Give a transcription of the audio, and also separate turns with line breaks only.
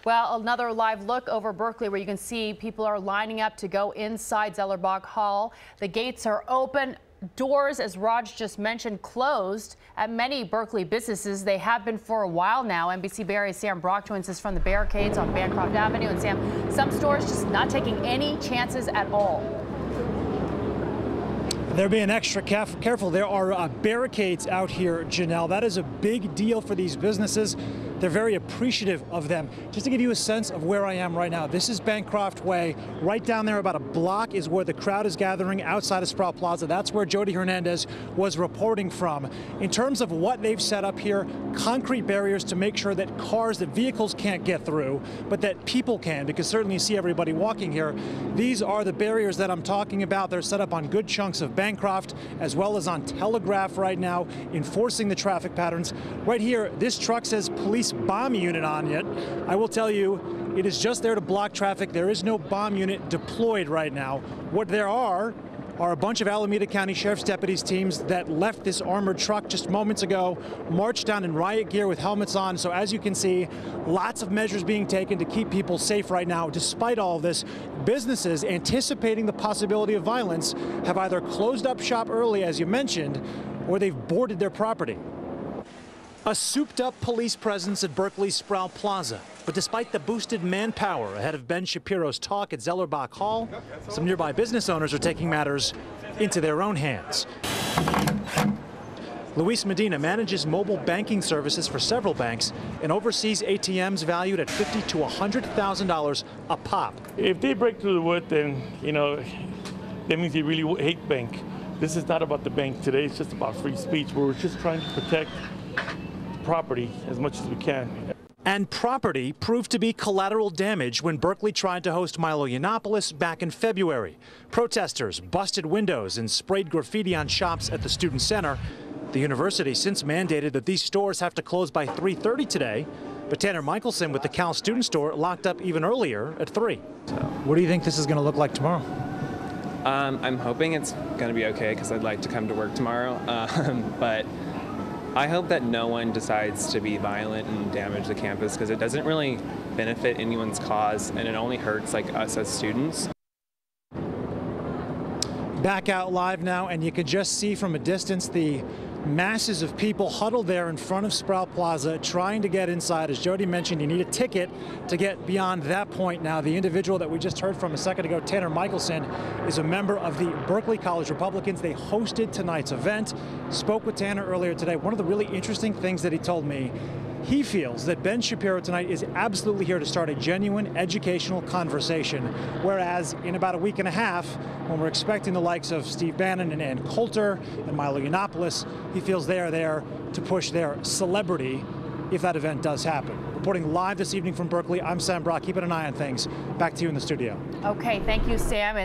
Well, another live look over Berkeley where you can see people are lining up to go inside Zellerbach Hall. The gates are open. Doors, as Raj just mentioned, closed at many Berkeley businesses. They have been for a while now. NBC Bay Area's Sam Brock joins us from the barricades on Bancroft Avenue. And Sam, some stores just not taking any chances at all.
They're being extra careful. There are barricades out here, Janelle. That is a big deal for these businesses. They're very appreciative of them. Just to give you a sense of where I am right now, this is Bancroft Way. Right down there, about a block, is where the crowd is gathering outside of Sproul Plaza. That's where Jody Hernandez was reporting from. In terms of what they've set up here, concrete barriers to make sure that vehicles can't get through, but that people can, because certainly you see everybody walking here. These are the barriers that I'm talking about. They're set up on good chunks of Bancroft, as well as on Telegraph right now, enforcing the traffic patterns. Right here, this truck says police bomb unit on it. I will tell you, it is just there to block traffic. There is no bomb unit deployed right now. What there are a bunch of Alameda County Sheriff's deputies teams that left this armored truck just moments ago, marched down in riot gear with helmets on. So as you can see, lots of measures being taken to keep people safe right now. Despite all of this, businesses anticipating the possibility of violence have either closed up shop early, as you mentioned, or they've boarded their property. A souped-up police presence at Berkeley's Sproul Plaza. But despite the boosted manpower ahead of Ben Shapiro's talk at Zellerbach Hall, some nearby business owners are taking matters into their own hands. Luis Medina manages mobile banking services for several banks and oversees ATMs valued at $50,000 to $100,000 a pop.
If they break through the wood, then, that means they really hate bank. This is not about the bank today. It's just about free speech. We're just trying to protect property as much as we can.
And property proved to be collateral damage when Berkeley tried to host Milo Yiannopoulos back in February. Protesters busted windows and sprayed graffiti on shops at the student center. The university since mandated that these stores have to close by 3:30 today, but Tanner Michelson with the Cal Student Store locked up even earlier at 3. So, what do you think this is going to look like tomorrow?
I'm hoping it's going to be okay because I'd like to come to work tomorrow, but I hope that no one decides to be violent and damage the campus because it doesn't really benefit anyone's cause and it only hurts us as students.
Back out live now, and you can just see from a distance the masses of people huddled there in front of Sproul Plaza trying to get inside. As Jody mentioned, you need a ticket to get beyond that point. Now, the individual that we just heard from a second ago, Tanner Michelson, is a member of the Berkeley College Republicans. They hosted tonight's event. Spoke with Tanner earlier today. One of the really interesting things that he told me, he feels that Ben Shapiro tonight is absolutely here to start a genuine educational conversation, whereas in about a week and a half, when we're expecting the likes of Steve Bannon and Ann Coulter and Milo Yiannopoulos, he feels they are there to push their celebrity if that event does happen. Reporting live this evening from Berkeley, I'm Sam Brock. Keeping an eye on things. Back to you in the studio.
Okay, thank you, Sam.